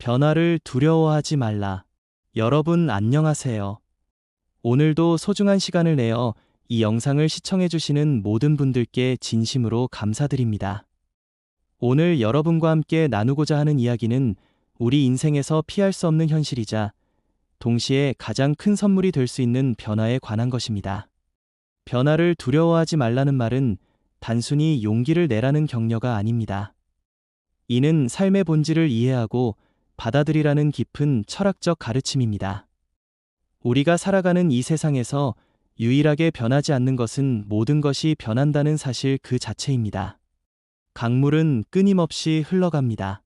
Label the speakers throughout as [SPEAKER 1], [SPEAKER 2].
[SPEAKER 1] 변화를 두려워하지 말라. 여러분 안녕하세요. 오늘도 소중한 시간을 내어 이 영상을 시청해주시는 모든 분들께 진심으로 감사드립니다. 오늘 여러분과 함께 나누고자 하는 이야기는 우리 인생에서 피할 수 없는 현실이자 동시에 가장 큰 선물이 될 수 있는 변화에 관한 것입니다. 변화를 두려워하지 말라는 말은 단순히 용기를 내라는 격려가 아닙니다. 이는 삶의 본질을 이해하고 받아들이라는 깊은 철학적 가르침입니다. 우리가 살아가는 이 세상에서 유일하게 변하지 않는 것은 모든 것이 변한다는 사실 그 자체입니다. 강물은 끊임없이 흘러갑니다.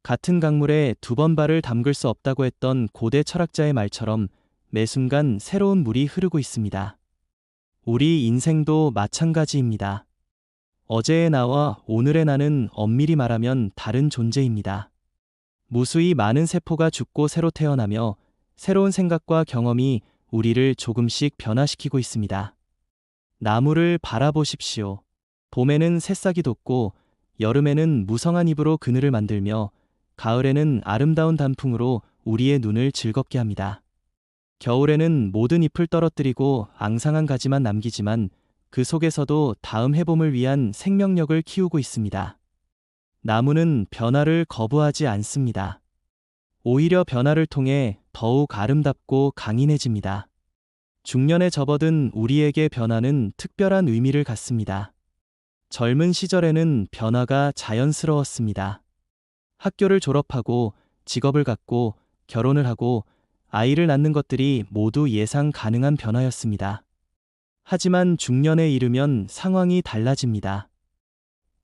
[SPEAKER 1] 같은 강물에 두 번 발을 담글 수 없다고 했던 고대 철학자의 말처럼 매 순간 새로운 물이 흐르고 있습니다. 우리 인생도 마찬가지입니다. 어제의 나와 오늘의 나는 엄밀히 말하면 다른 존재입니다. 무수히 많은 세포가 죽고 새로 태어나며 새로운 생각과 경험이 우리를 조금씩 변화시키고 있습니다. 나무를 바라보십시오. 봄에는 새싹이 돋고 여름에는 무성한 잎으로 그늘을 만들며 가을에는 아름다운 단풍으로 우리의 눈을 즐겁게 합니다. 겨울에는 모든 잎을 떨어뜨리고 앙상한 가지만 남기지만 그 속에서도 다음 해봄을 위한 생명력을 키우고 있습니다. 나무는 변화를 거부하지 않습니다. 오히려 변화를 통해 더욱 아름답고 강인해집니다. 중년에 접어든 우리에게 변화는 특별한 의미를 갖습니다. 젊은 시절에는 변화가 자연스러웠습니다. 학교를 졸업하고 직업을 갖고 결혼을 하고 아이를 낳는 것들이 모두 예상 가능한 변화였습니다. 하지만 중년에 이르면 상황이 달라집니다.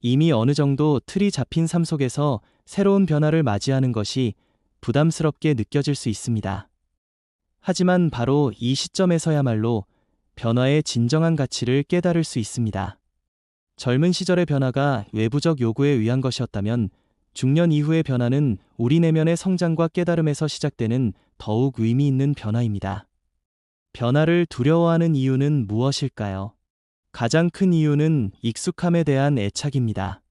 [SPEAKER 1] 이미 어느 정도 틀이 잡힌 삶 속에서 새로운 변화를 맞이하는 것이 부담스럽게 느껴질 수 있습니다. 하지만 바로 이 시점에서야말로 변화의 진정한 가치를 깨달을 수 있습니다. 젊은 시절의 변화가 외부적 요구에 의한 것이었다면 중년 이후의 변화는 우리 내면의 성장과 깨달음에서 시작되는 더욱 의미 있는 변화입니다. 변화를 두려워하는 이유는 무엇일까요? 가장 큰 이유는 익숙함에 대한 애착입니다.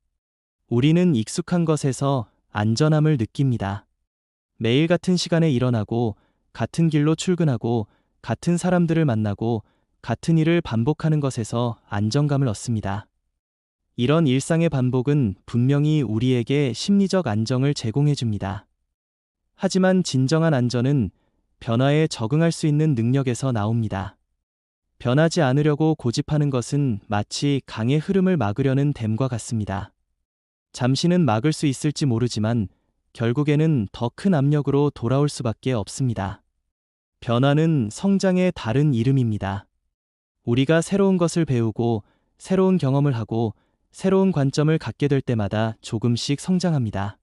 [SPEAKER 1] 우리는 익숙한 것에서 안전함을 느낍니다. 매일 같은 시간에 일어나고, 같은 길로 출근하고, 같은 사람들을 만나고, 같은 일을 반복하는 것에서 안정감을 얻습니다. 이런 일상의 반복은 분명히 우리에게 심리적 안정을 제공해 줍니다. 하지만 진정한 안전은 변화에 적응할 수 있는 능력에서 나옵니다. 변하지 않으려고 고집하는 것은 마치 강의 흐름을 막으려는 댐과 같습니다. 잠시는 막을 수 있을지 모르지만 결국에는 더 큰 압력으로 돌아올 수밖에 없습니다. 변화는 성장의 다른 이름입니다. 우리가 새로운 것을 배우고 새로운 경험을 하고 새로운 관점을 갖게 될 때마다 조금씩 성장합니다.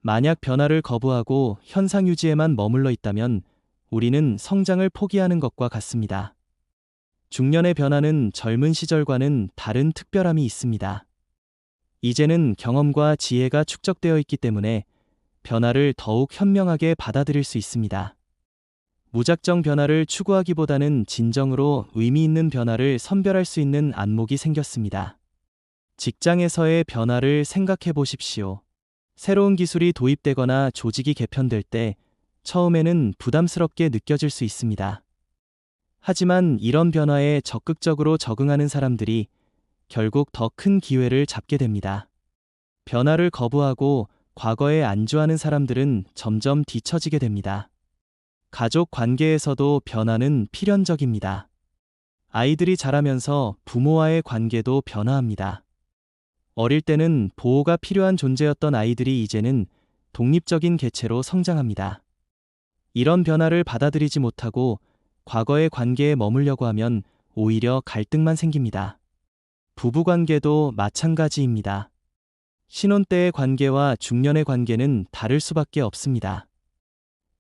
[SPEAKER 1] 만약 변화를 거부하고 현상 유지에만 머물러 있다면 우리는 성장을 포기하는 것과 같습니다. 중년의 변화는 젊은 시절과는 다른 특별함이 있습니다. 이제는 경험과 지혜가 축적되어 있기 때문에 변화를 더욱 현명하게 받아들일 수 있습니다. 무작정 변화를 추구하기보다는 진정으로 의미 있는 변화를 선별할 수 있는 안목이 생겼습니다. 직장에서의 변화를 생각해 보십시오. 새로운 기술이 도입되거나 조직이 개편될 때 처음에는 부담스럽게 느껴질 수 있습니다. 하지만 이런 변화에 적극적으로 적응하는 사람들이 결국 더 큰 기회를 잡게 됩니다. 변화를 거부하고 과거에 안주하는 사람들은 점점 뒤처지게 됩니다. 가족 관계에서도 변화는 필연적입니다. 아이들이 자라면서 부모와의 관계도 변화합니다. 어릴 때는 보호가 필요한 존재였던 아이들이 이제는 독립적인 개체로 성장합니다. 이런 변화를 받아들이지 못하고 과거의 관계에 머물려고 하면 오히려 갈등만 생깁니다. 부부관계도 마찬가지입니다. 신혼 때의 관계와 중년의 관계는 다를 수밖에 없습니다.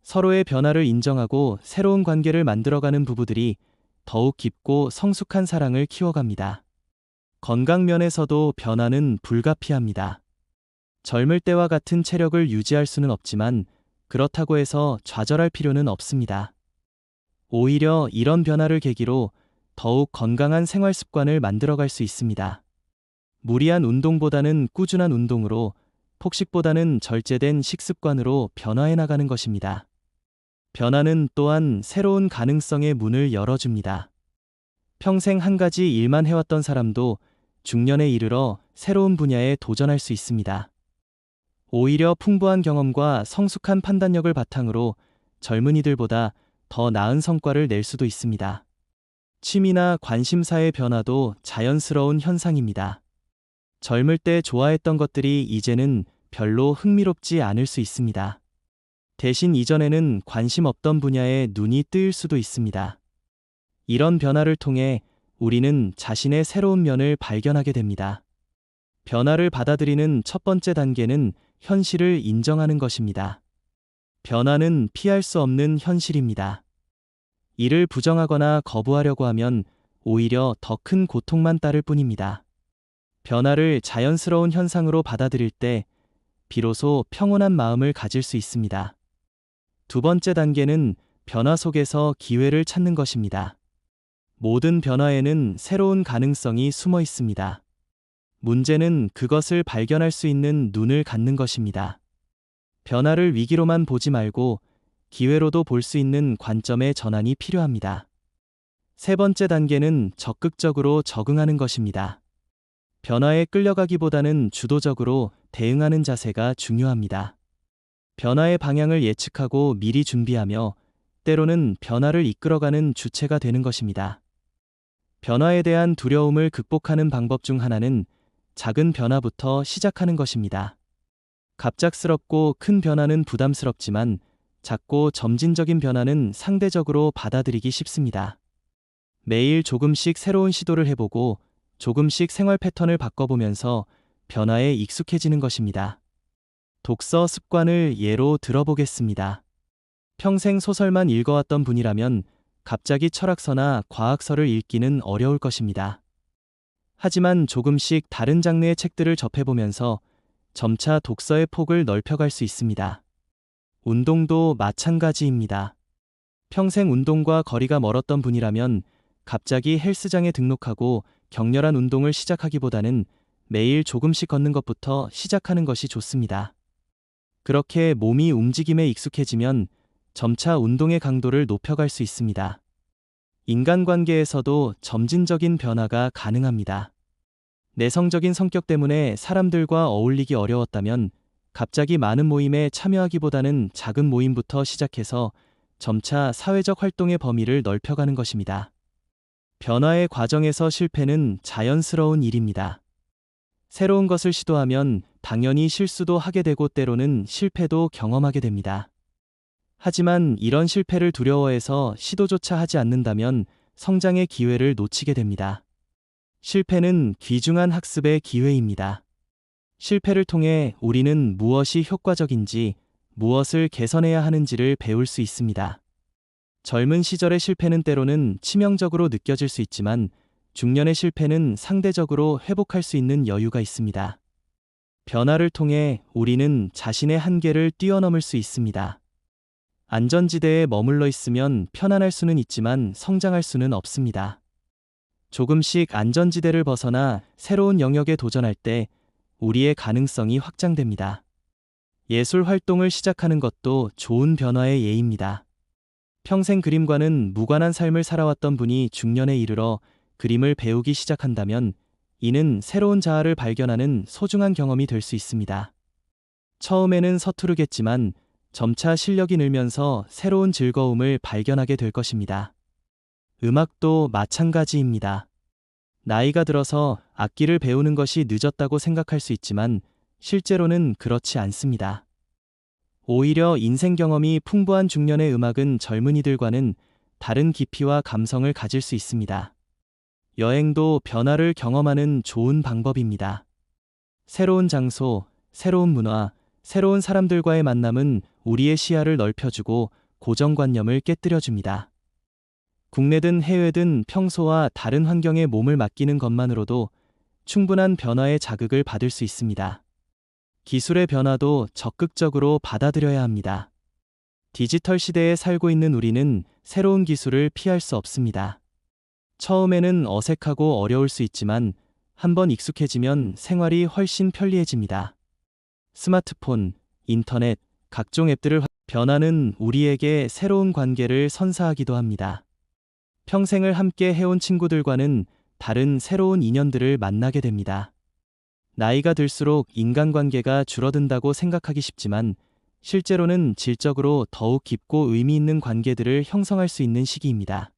[SPEAKER 1] 서로의 변화를 인정하고 새로운 관계를 만들어가는 부부들이 더욱 깊고 성숙한 사랑을 키워갑니다. 건강 면에서도 변화는 불가피합니다. 젊을 때와 같은 체력을 유지할 수는 없지만 그렇다고 해서 좌절할 필요는 없습니다. 오히려 이런 변화를 계기로 더욱 건강한 생활 습관을 만들어갈 수 있습니다. 무리한 운동보다는 꾸준한 운동으로 폭식보다는 절제된 식습관으로 변화해 나가는 것입니다. 변화는 또한 새로운 가능성의 문을 열어줍니다. 평생 한 가지 일만 해왔던 사람도 중년에 이르러 새로운 분야에 도전할 수 있습니다. 오히려 풍부한 경험과 성숙한 판단력을 바탕으로 젊은이들보다 더 나은 성과를 낼 수도 있습니다. 취미나 관심사의 변화도 자연스러운 현상입니다. 젊을 때 좋아했던 것들이 이제는 별로 흥미롭지 않을 수 있습니다. 대신 이전에는 관심 없던 분야에 눈이 뜨일 수도 있습니다. 이런 변화를 통해 우리는 자신의 새로운 면을 발견하게 됩니다. 변화를 받아들이는 첫 번째 단계는 현실을 인정하는 것입니다. 변화는 피할 수 없는 현실입니다. 이를 부정하거나 거부하려고 하면 오히려 더 큰 고통만 따를 뿐입니다. 변화를 자연스러운 현상으로 받아들일 때 비로소 평온한 마음을 가질 수 있습니다. 두 번째 단계는 변화 속에서 기회를 찾는 것입니다. 모든 변화에는 새로운 가능성이 숨어 있습니다. 문제는 그것을 발견할 수 있는 눈을 갖는 것입니다. 변화를 위기로만 보지 말고 기회로도 볼 수 있는 관점의 전환이 필요합니다. 세 번째 단계는 적극적으로 적응하는 것입니다. 변화에 끌려가기보다는 주도적으로 대응하는 자세가 중요합니다. 변화의 방향을 예측하고 미리 준비하며 때로는 변화를 이끌어가는 주체가 되는 것입니다. 변화에 대한 두려움을 극복하는 방법 중 하나는 작은 변화부터 시작하는 것입니다. 갑작스럽고 큰 변화는 부담스럽지만 작고 점진적인 변화는 상대적으로 받아들이기 쉽습니다. 매일 조금씩 새로운 시도를 해보고 조금씩 생활 패턴을 바꿔보면서 변화에 익숙해지는 것입니다. 독서 습관을 예로 들어보겠습니다. 평생 소설만 읽어왔던 분이라면 갑자기 철학서나 과학서를 읽기는 어려울 것입니다. 하지만 조금씩 다른 장르의 책들을 접해보면서 점차 독서의 폭을 넓혀갈 수 있습니다. 운동도 마찬가지입니다. 평생 운동과 거리가 멀었던 분이라면 갑자기 헬스장에 등록하고 격렬한 운동을 시작하기보다는 매일 조금씩 걷는 것부터 시작하는 것이 좋습니다. 그렇게 몸이 움직임에 익숙해지면 점차 운동의 강도를 높여갈 수 있습니다. 인간관계에서도 점진적인 변화가 가능합니다. 내성적인 성격 때문에 사람들과 어울리기 어려웠다면 갑자기 많은 모임에 참여하기보다는 작은 모임부터 시작해서 점차 사회적 활동의 범위를 넓혀가는 것입니다. 변화의 과정에서 실패는 자연스러운 일입니다. 새로운 것을 시도하면 당연히 실수도 하게 되고 때로는 실패도 경험하게 됩니다. 하지만 이런 실패를 두려워해서 시도조차 하지 않는다면 성장의 기회를 놓치게 됩니다. 실패는 귀중한 학습의 기회입니다. 실패를 통해 우리는 무엇이 효과적인지, 무엇을 개선해야 하는지를 배울 수 있습니다. 젊은 시절의 실패는 때로는 치명적으로 느껴질 수 있지만 중년의 실패는 상대적으로 회복할 수 있는 여유가 있습니다. 변화를 통해 우리는 자신의 한계를 뛰어넘을 수 있습니다. 안전지대에 머물러 있으면 편안할 수는 있지만 성장할 수는 없습니다. 조금씩 안전지대를 벗어나 새로운 영역에 도전할 때 우리의 가능성이 확장됩니다. 예술 활동을 시작하는 것도 좋은 변화의 예입니다. 평생 그림과는 무관한 삶을 살아왔던 분이 중년에 이르러 그림을 배우기 시작한다면 이는 새로운 자아를 발견하는 소중한 경험이 될 수 있습니다. 처음에는 서투르겠지만 점차 실력이 늘면서 새로운 즐거움을 발견하게 될 것입니다. 음악도 마찬가지입니다. 나이가 들어서 악기를 배우는 것이 늦었다고 생각할 수 있지만 실제로는 그렇지 않습니다. 오히려 인생 경험이 풍부한 중년의 음악은 젊은이들과는 다른 깊이와 감성을 가질 수 있습니다. 여행도 변화를 경험하는 좋은 방법입니다. 새로운 장소, 새로운 문화, 새로운 사람들과의 만남은 우리의 시야를 넓혀주고 고정관념을 깨뜨려줍니다. 국내든 해외든 평소와 다른 환경에 몸을 맡기는 것만으로도 충분한 변화의 자극을 받을 수 있습니다. 기술의 변화도 적극적으로 받아들여야 합니다. 디지털 시대에 살고 있는 우리는 새로운 기술을 피할 수 없습니다. 처음에는 어색하고 어려울 수 있지만 한번 익숙해지면 생활이 훨씬 편리해집니다. 스마트폰, 인터넷, 각종 앱들을 변화는 우리에게 새로운 관계를 선사하기도 합니다. 평생을 함께 해온 친구들과는 다른 새로운 인연들을 만나게 됩니다. 나이가 들수록 인간관계가 줄어든다고 생각하기 쉽지만 실제로는 질적으로 더욱 깊고 의미 있는 관계들을 형성할 수 있는 시기입니다.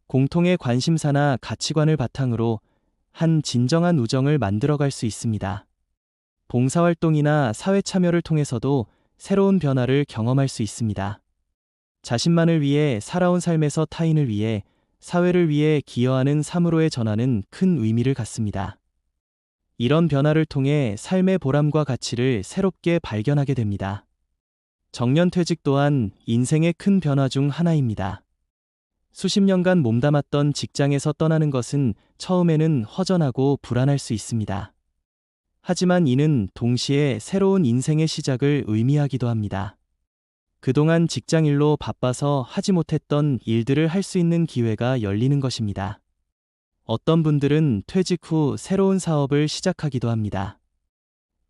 [SPEAKER 1] 공통의 관심사나 가치관을 바탕으로 한 진정한 우정을 만들어갈 수 있습니다. 봉사활동이나 사회 참여를 통해서도 새로운 변화를 경험할 수 있습니다. 자신만을 위해 살아온 삶에서 타인을 위해, 사회를 위해 기여하는 삶으로의 전환은 큰 의미를 갖습니다. 이런 변화를 통해 삶의 보람과 가치를 새롭게 발견하게 됩니다. 정년퇴직 또한 인생의 큰 변화 중 하나입니다. 수십 년간 몸담았던 직장에서 떠나는 것은 처음에는 허전하고 불안할 수 있습니다. 하지만 이는 동시에 새로운 인생의 시작을 의미하기도 합니다. 그동안 직장 일로 바빠서 하지 못했던 일들을 할 수 있는 기회가 열리는 것입니다. 어떤 분들은 퇴직 후 새로운 사업을 시작하기도 합니다.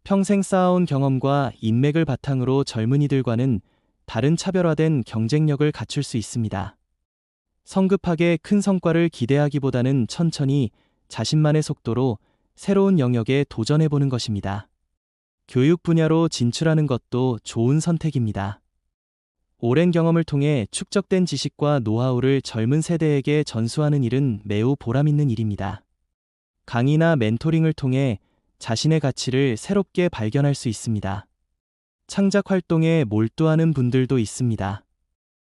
[SPEAKER 1] 평생 쌓아온 경험과 인맥을 바탕으로 젊은이들과는 다른 차별화된 경쟁력을 갖출 수 있습니다. 성급하게 큰 성과를 기대하기보다는 천천히 자신만의 속도로 새로운 영역에 도전해보는 것입니다. 교육 분야로 진출하는 것도 좋은 선택입니다. 오랜 경험을 통해 축적된 지식과 노하우를 젊은 세대에게 전수하는 일은 매우 보람있는 일입니다. 강의나 멘토링을 통해 자신의 가치를 새롭게 발견할 수 있습니다. 창작 활동에 몰두하는 분들도 있습니다.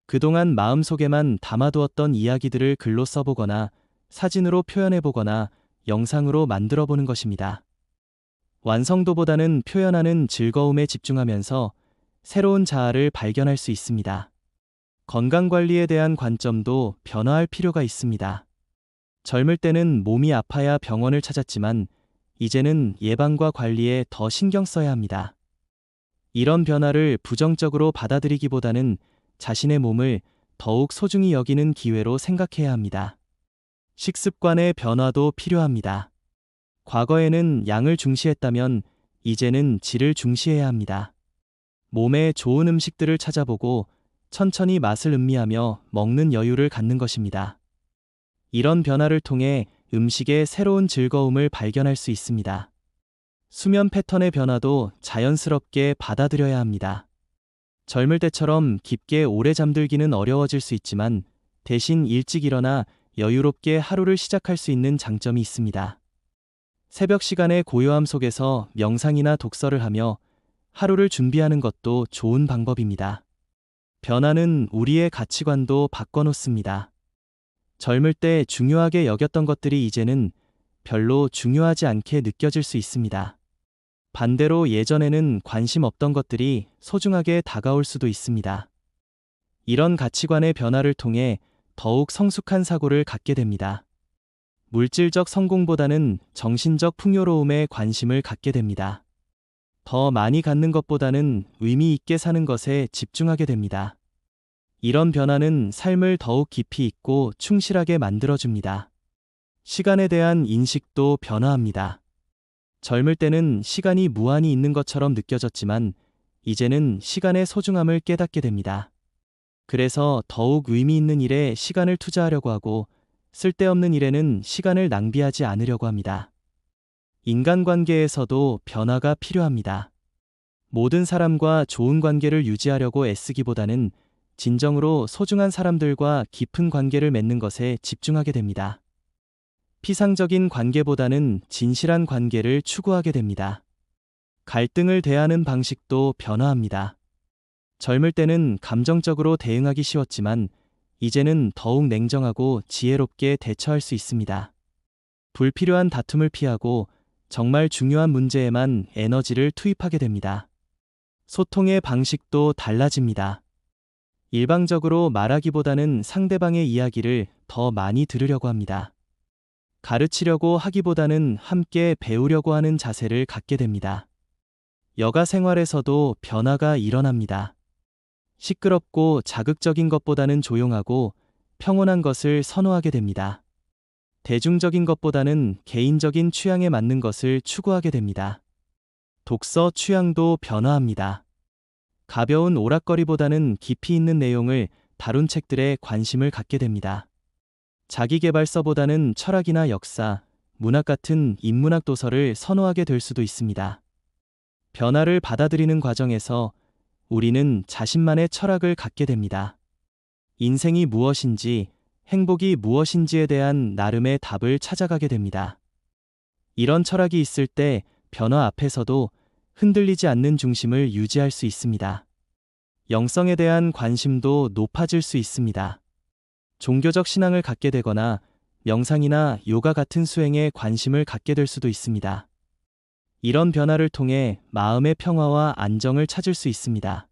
[SPEAKER 1] 그동안 마음속에만 담아두었던 이야기들을 글로 써보거나 사진으로 표현해보거나 영상으로 만들어보는 것입니다. 완성도보다는 표현하는 즐거움에 집중하면서 새로운 자아를 발견할 수 있습니다. 건강관리에 대한 관점도 변화할 필요가 있습니다. 젊을 때는 몸이 아파야 병원을 찾았지만 이제는 예방과 관리에 더 신경 써야 합니다. 이런 변화를 부정적으로 받아들이기보다는 자신의 몸을 더욱 소중히 여기는 기회로 생각해야 합니다. 식습관의 변화도 필요합니다. 과거에는 양을 중시했다면 이제는 질을 중시해야 합니다. 몸에 좋은 음식들을 찾아보고 천천히 맛을 음미하며 먹는 여유를 갖는 것입니다. 이런 변화를 통해 음식의 새로운 즐거움을 발견할 수 있습니다. 수면 패턴의 변화도 자연스럽게 받아들여야 합니다. 젊을 때처럼 깊게 오래 잠들기는 어려워질 수 있지만 대신 일찍 일어나 여유롭게 하루를 시작할 수 있는 장점이 있습니다. 새벽 시간의 고요함 속에서 명상이나 독서를 하며 하루를 준비하는 것도 좋은 방법입니다. 변화는 우리의 가치관도 바꿔놓습니다. 젊을 때 중요하게 여겼던 것들이 이제는 별로 중요하지 않게 느껴질 수 있습니다. 반대로 예전에는 관심 없던 것들이 소중하게 다가올 수도 있습니다. 이런 가치관의 변화를 통해 더욱 성숙한 사고를 갖게 됩니다. 물질적 성공보다는 정신적 풍요로움에 관심을 갖게 됩니다. 더 많이 갖는 것보다는 의미 있게 사는 것에 집중하게 됩니다. 이런 변화는 삶을 더욱 깊이 있고 충실하게 만들어줍니다. 시간에 대한 인식도 변화합니다. 젊을 때는 시간이 무한히 있는 것처럼 느껴졌지만 이제는 시간의 소중함을 깨닫게 됩니다. 그래서 더욱 의미 있는 일에 시간을 투자하려고 하고 쓸데없는 일에는 시간을 낭비하지 않으려고 합니다. 인간관계에서도 변화가 필요합니다. 모든 사람과 좋은 관계를 유지하려고 애쓰기보다는 진정으로 소중한 사람들과 깊은 관계를 맺는 것에 집중하게 됩니다. 피상적인 관계보다는 진실한 관계를 추구하게 됩니다. 갈등을 대하는 방식도 변화합니다. 젊을 때는 감정적으로 대응하기 쉬웠지만 이제는 더욱 냉정하고 지혜롭게 대처할 수 있습니다. 불필요한 다툼을 피하고 정말 중요한 문제에만 에너지를 투입하게 됩니다. 소통의 방식도 달라집니다. 일방적으로 말하기보다는 상대방의 이야기를 더 많이 들으려고 합니다. 가르치려고 하기보다는 함께 배우려고 하는 자세를 갖게 됩니다. 여가 생활에서도 변화가 일어납니다. 시끄럽고 자극적인 것보다는 조용하고 평온한 것을 선호하게 됩니다. 대중적인 것보다는 개인적인 취향에 맞는 것을 추구하게 됩니다. 독서 취향도 변화합니다. 가벼운 오락거리보다는 깊이 있는 내용을 다룬 책들에 관심을 갖게 됩니다. 자기계발서보다는 철학이나 역사, 문학 같은 인문학 도서를 선호하게 될 수도 있습니다. 변화를 받아들이는 과정에서 우리는 자신만의 철학을 갖게 됩니다. 인생이 무엇인지, 행복이 무엇인지에 대한 나름의 답을 찾아가게 됩니다. 이런 철학이 있을 때 변화 앞에서도 흔들리지 않는 중심을 유지할 수 있습니다. 영성에 대한 관심도 높아질 수 있습니다. 종교적 신앙을 갖게 되거나 명상이나 요가 같은 수행에 관심을 갖게 될 수도 있습니다. 이런 변화를 통해 마음의 평화와 안정을 찾을 수 있습니다.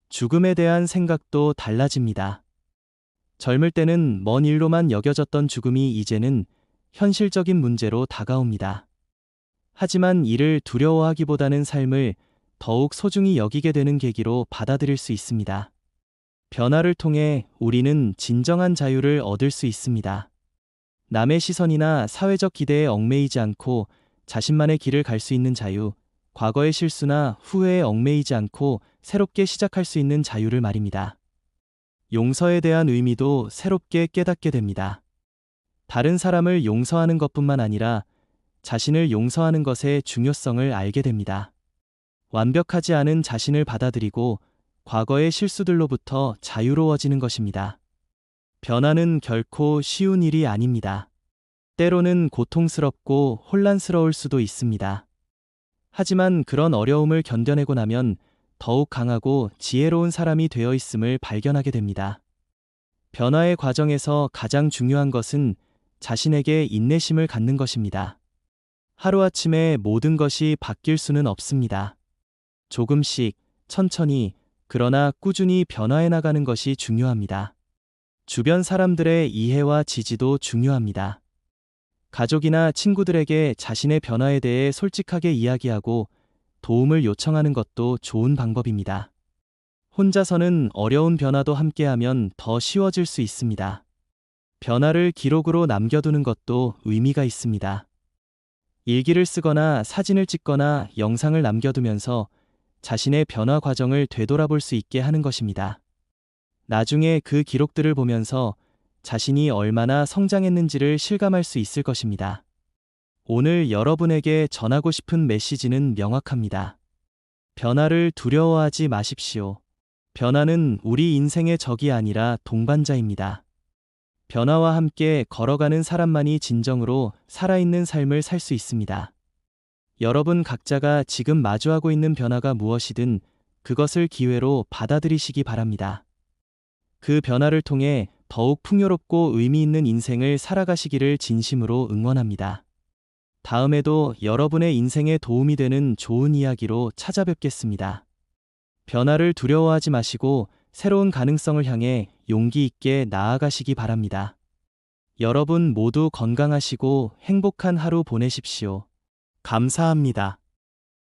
[SPEAKER 1] 죽음에 대한 생각도 달라집니다. 젊을 때는 먼 일로만 여겨졌던 죽음이 이제는 현실적인 문제로 다가옵니다. 하지만 이를 두려워하기보다는 삶을 더욱 소중히 여기게 되는 계기로 받아들일 수 있습니다. 변화를 통해 우리는 진정한 자유를 얻을 수 있습니다. 남의 시선이나 사회적 기대에 얽매이지 않고 자신만의 길을 갈 수 있는 자유, 과거의 실수나 후회에 얽매이지 않고 새롭게 시작할 수 있는 자유를 말입니다. 용서에 대한 의미도 새롭게 깨닫게 됩니다. 다른 사람을 용서하는 것뿐만 아니라 자신을 용서하는 것의 중요성을 알게 됩니다. 완벽하지 않은 자신을 받아들이고 과거의 실수들로부터 자유로워지는 것입니다. 변화는 결코 쉬운 일이 아닙니다. 때로는 고통스럽고 혼란스러울 수도 있습니다. 하지만 그런 어려움을 견뎌내고 나면 더욱 강하고 지혜로운 사람이 되어 있음을 발견하게 됩니다. 변화의 과정에서 가장 중요한 것은 자신에게 인내심을 갖는 것입니다. 하루아침에 모든 것이 바뀔 수는 없습니다. 조금씩, 천천히, 그러나 꾸준히 변화해 나가는 것이 중요합니다. 주변 사람들의 이해와 지지도 중요합니다. 가족이나 친구들에게 자신의 변화에 대해 솔직하게 이야기하고 도움을 요청하는 것도 좋은 방법입니다. 혼자서는 어려운 변화도 함께하면 더 쉬워질 수 있습니다. 변화를 기록으로 남겨두는 것도 의미가 있습니다. 일기를 쓰거나 사진을 찍거나 영상을 남겨두면서 자신의 변화 과정을 되돌아볼 수 있게 하는 것입니다. 나중에 그 기록들을 보면서 자신이 얼마나 성장했는지를 실감할 수 있을 것입니다. 오늘 여러분에게 전하고 싶은 메시지는 명확합니다. 변화를 두려워하지 마십시오. 변화는 우리 인생의 적이 아니라 동반자입니다. 변화와 함께 걸어가는 사람만이 진정으로 살아있는 삶을 살 수 있습니다. 여러분 각자가 지금 마주하고 있는 변화가 무엇이든 그것을 기회로 받아들이시기 바랍니다. 그 변화를 통해 더욱 풍요롭고 의미 있는 인생을 살아가시기를 진심으로 응원합니다. 다음에도 여러분의 인생에 도움이 되는 좋은 이야기로 찾아뵙겠습니다. 변화를 두려워하지 마시고 새로운 가능성을 향해 용기 있게 나아가시기 바랍니다. 여러분 모두 건강하시고 행복한 하루 보내십시오. 감사합니다.